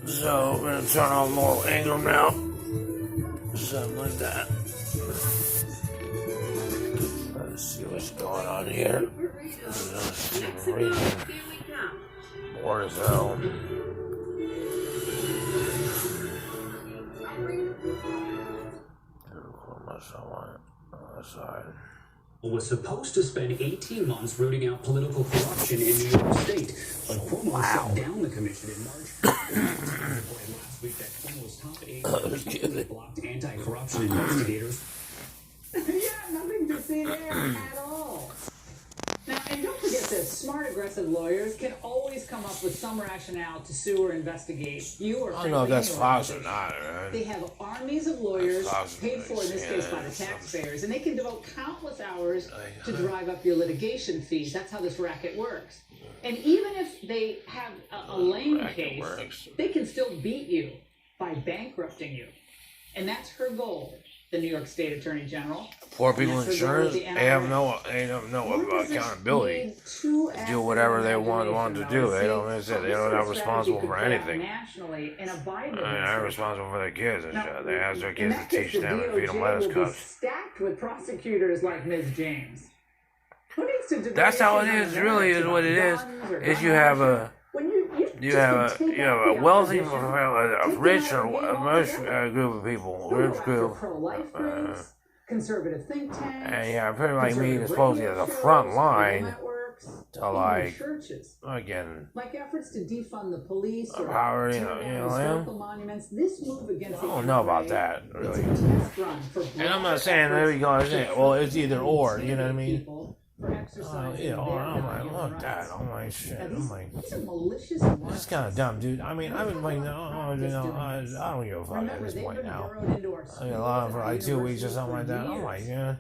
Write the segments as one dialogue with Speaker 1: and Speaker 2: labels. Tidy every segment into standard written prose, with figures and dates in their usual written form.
Speaker 1: So I'm gonna turn on Moral Ingram now. Something like that. Let's see what's going on here. Bored as hell. Put myself on the side.
Speaker 2: Was supposed to spend 18 months rooting out political corruption in New York State, but Cuomo shut down the commission in March. Last week that Cuomo's top aide blocked anti-corruption investigators.
Speaker 3: Yeah, nothing to see there at all. Now, and don't forget this, smart, aggressive lawyers can always come up with some rationale to sue or investigate you or
Speaker 1: I don't know if that's Fox or not, man.
Speaker 3: They have armies of lawyers paid for, in this case, by the taxpayers, and they can devote countless hours to drive up your litigation fees. That's how this racket works. And even if they have a lame case, they can still beat you by bankrupting you. And that's her goal. The New York State Attorney General.
Speaker 1: Poor people insurance, they don't know accountability. To do whatever they want to do. They don't have responsible for anything. They're responsible for their kids and shit. They ask their kids to teach them and feed them lettuce cups.
Speaker 3: Stacked with prosecutors like Ms. James.
Speaker 1: That's how it is. Really, is what it is. Is you have a wealthy, a rich or a group of people, rich group,
Speaker 3: conservative think tanks,
Speaker 1: and yeah, pretty like me is supposed to be at the front line to like
Speaker 3: efforts to defund the police or
Speaker 1: power,
Speaker 3: historical monuments. This move against
Speaker 1: I don't know about that really. And I'm not saying there we go. Well, it's either or. You know what I mean? I'm like, look, Dad. I'm like, shit. I'm like, this is kind of dumb, dude. I mean, I've been playing. I don't give a fuck at this point now. I mean, a lot for like 2 weeks or something like that. I'm like, yeah.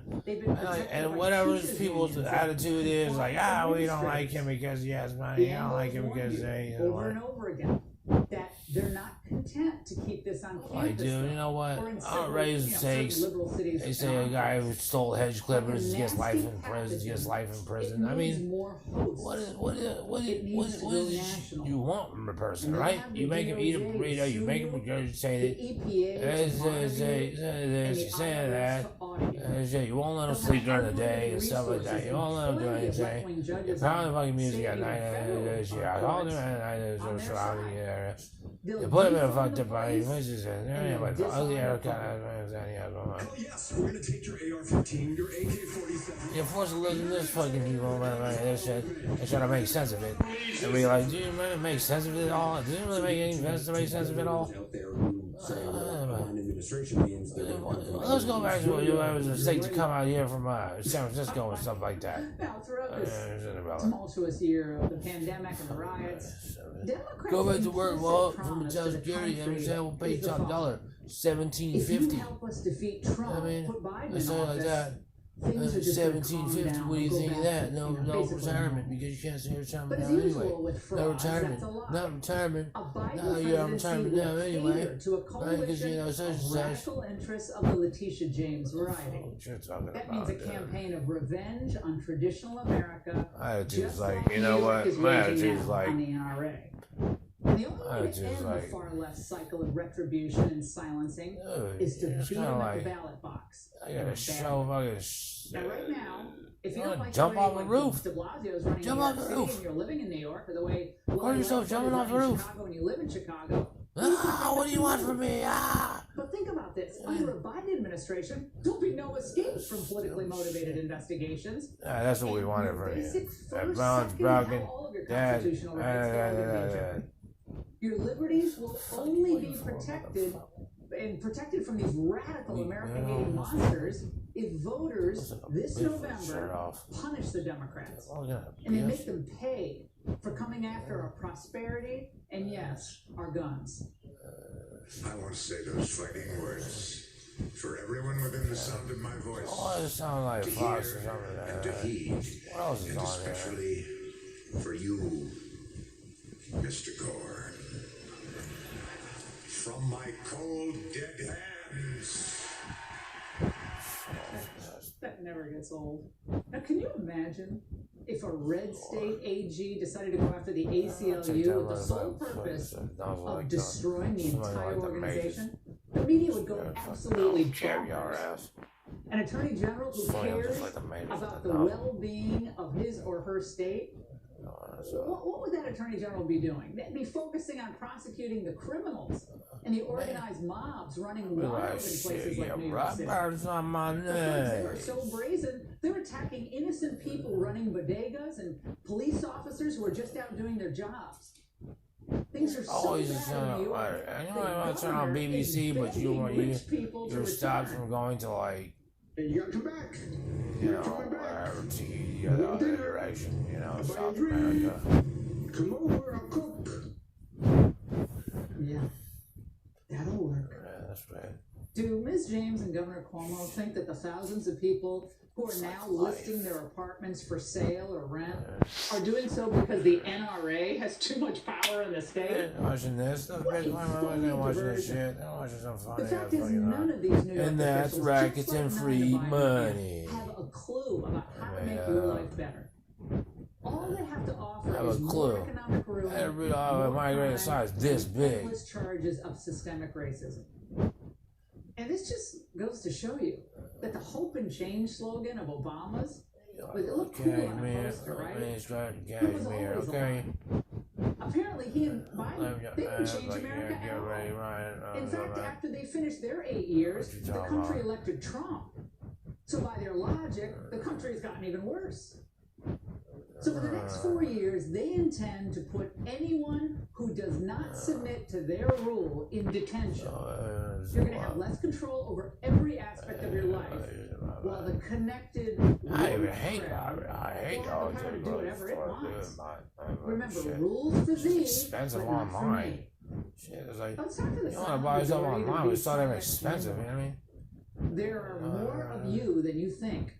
Speaker 1: And whatever people's attitude is, like, we don't like him because he has money. I don't like him because they.
Speaker 3: Over and over again. That they're not content to keep this on campus.
Speaker 1: Like, dude, you know what? Outrageous stakes. They say a guy who stole hedge clippers gets life in prison. I mean, what is you want from a person, right? You make him eat a burrito, you make him regurgitate it. She's saying that. You won't let him sleep during the day and stuff like that. You won't let him do anything. You pound the fucking music at night. All the night surrounding you. You put him in a fucked up body. Ugly haircut.
Speaker 4: Yes, we're gonna take your AR-15, your AK-47.
Speaker 1: You're forced to listen to this fucking people, this shit, and try to make sense of it. And be like, do you really make sense of it all? Does it really make any sense to make sense of it all? Let's go back to it was a mistake to come out here from San Francisco and stuff like that.
Speaker 3: Now, throughout this tumultuous year of the pandemic and the riots, Democrats
Speaker 1: go back to work, well, from the Social Security, we'll pay you top dollar, $17.50. I mean, something like that. $17.50. What do you think of that? No retirement because you can't say retirement now anyway. No retirement. Not retirement. No, you're on retirement now anyway. Right? Because you know such and such.
Speaker 3: Radical interests of the Letitia James variety. That means a campaign of revenge on traditional America.
Speaker 1: My attitude's like, you know what? My attitude's like.
Speaker 3: And the only way to end the far left cycle of retribution and silencing is to beat them at the ballot box.
Speaker 1: I gotta show
Speaker 3: Now, right now, if you don't like
Speaker 1: jump off the roof.
Speaker 3: De Blasio's running
Speaker 1: jump off the roof.
Speaker 3: And you're living in New York, or the way
Speaker 1: record yourself jumping off the roof.
Speaker 3: Chicago and you live in Chicago.
Speaker 1: What do you want from me?
Speaker 3: But think about this. Under a Biden administration, there'll be no escape from politically motivated investigations.
Speaker 1: That's what we wanted from you. Brown's broken. Dad.
Speaker 3: Your liberties will only be protected from these radical American-hating monsters if voters this November punish the Democrats. And they make them pay for coming after our prosperity and, yes, our guns.
Speaker 4: I want to say those fighting words for everyone within the sound of my voice.
Speaker 1: Oh, it sounds like Fox or something like
Speaker 4: and to heed.
Speaker 1: What else is
Speaker 4: and
Speaker 1: on
Speaker 4: especially for you, Mr. Gore. From my cold, dead hands.
Speaker 3: That never gets old. Now, can you imagine if a red state AG decided to go after the ACLU with the sole purpose of destroying the entire organization, the media would go absolutely bonkers. An attorney general who cares about the well-being of his or her state, what would that attorney general be doing? They'd be focusing on prosecuting the criminals and the organized mobs running wild in places like New York City. They are so brazen, they're attacking innocent people running bodegas and police officers who are just out doing their jobs. Things are so bad in New York.
Speaker 1: You want to turn on BBC, but you're stopped from going to like,
Speaker 4: You gotta come back.
Speaker 1: you know, whatever, to the other direction, you know, South America.
Speaker 4: Come over, I'll cook.
Speaker 3: Yeah, that'll work.
Speaker 1: Yeah, that's right.
Speaker 3: Do Ms. James and Governor Cuomo think that the thousands of people who are now listing their apartments for sale or rent are doing so because the NRA has too much power in the state?
Speaker 1: Watching this, I'm watching this shit. I'm watching some funny.
Speaker 3: The fact is, none of these New York
Speaker 1: And that's
Speaker 3: officials,
Speaker 1: rackets
Speaker 3: just like
Speaker 1: and
Speaker 3: none
Speaker 1: free
Speaker 3: of the Biden
Speaker 1: money.
Speaker 3: camp, have a clue about how to make your life better. All they have to offer
Speaker 1: Have a
Speaker 3: is more
Speaker 1: clue.
Speaker 3: economic ruin,
Speaker 1: Every
Speaker 3: more
Speaker 1: migrated
Speaker 3: crime,
Speaker 1: size this
Speaker 3: and
Speaker 1: big.
Speaker 3: endless charges of systemic racism. And this just goes to show you that the hope and change slogan of Obama's, it looked cool on a poster, right? It was always a lie. Apparently, he and Biden, they can change America at all. In fact, after they finished their 8 years, the country elected Trump. So by their logic, the country has gotten even worse. So for the next 4 years, they intend to put anyone who does not submit to their rule in detention. You're going to have less control over every aspect of your life, while the connected
Speaker 1: I even hate
Speaker 3: crowd
Speaker 1: I hate
Speaker 3: will
Speaker 1: all
Speaker 3: have the power to do whatever it wants. Remember,
Speaker 1: shit.
Speaker 3: rules for thee,
Speaker 1: Expensive
Speaker 3: but not for
Speaker 1: online.
Speaker 3: me.
Speaker 1: Shit, it's like,
Speaker 3: Let's talk to the
Speaker 1: you want to buy something online, it's not even expensive, you know what I mean?
Speaker 3: There are more of you than you think.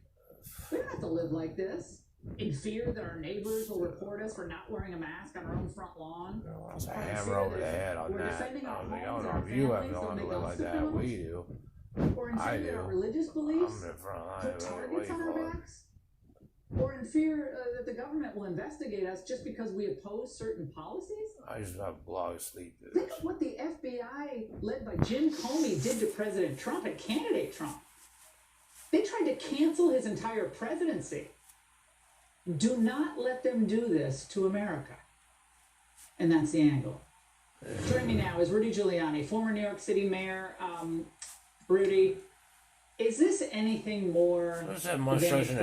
Speaker 3: We don't have to live like this, in fear that our neighbors will report us for not wearing a mask on our own front lawn.
Speaker 1: It's a hammer over the head on that. I don't know if you have to live like that. We do.
Speaker 3: Or in
Speaker 1: I
Speaker 3: fear that our
Speaker 1: do.
Speaker 3: religious beliefs
Speaker 1: I'm in front
Speaker 3: put
Speaker 1: of
Speaker 3: targets on our backs. Or in fear that the government will investigate us just because we oppose certain policies.
Speaker 1: I just have blog sleep.
Speaker 3: Think of what the FBI, led by Jim Comey, did to President Trump and candidate Trump. They tried to cancel his entire presidency. Do not let them do this to America. And that's the angle. Joining me now is Rudy Giuliani, former New York City mayor. Rudy, is this anything more than a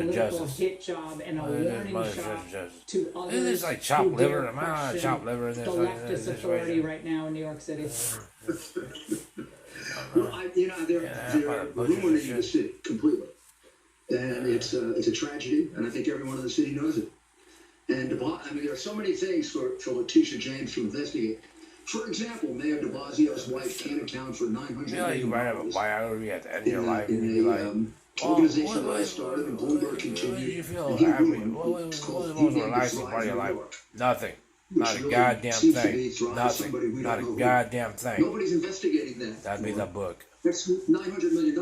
Speaker 3: political hit job and a warning shot to others
Speaker 1: This is like
Speaker 3: who
Speaker 1: chopped
Speaker 3: dare
Speaker 1: liver. Am I
Speaker 3: question
Speaker 1: chopped liver in
Speaker 3: the
Speaker 1: this?
Speaker 3: leftist authority right now in New York City?
Speaker 5: Well, they're ruining the city completely. And it's a tragedy, and I think everyone in the city knows it. And there are so many things for Letitia James to investigate. For example, Mayor de Blasio's wife can't account for $900 million.
Speaker 1: You write a biography at the end of your life, and you'd be like,
Speaker 5: organization that I started and Bloomberg continued.
Speaker 1: You feel happy? What was the most relaxing part of your life? Nothing. Not a goddamn thing. Nothing. Not a goddamn thing.
Speaker 5: Nobody's investigating that.
Speaker 1: That'd be the book.
Speaker 5: That's $900 million.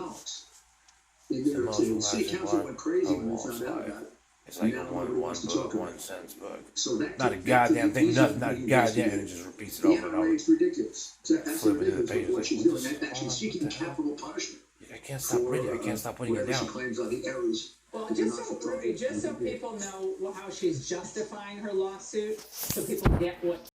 Speaker 5: In New York City. The city council went crazy when they found out about it.
Speaker 1: It's like a one sentence book.
Speaker 5: So that
Speaker 1: Not a goddamn thing, nothing, not a goddamn, and it just repeats it over and over.
Speaker 5: It's ridiculous. That's
Speaker 1: Flip it to the
Speaker 5: ridiculous
Speaker 1: pages,
Speaker 5: what she's doing. Actually seeking capital punishment.
Speaker 1: I can't stop reading. I can't stop putting it
Speaker 5: Whatever
Speaker 1: down.
Speaker 5: she claims are the errors.
Speaker 3: Well, just so people know how she's justifying her lawsuit, so people get what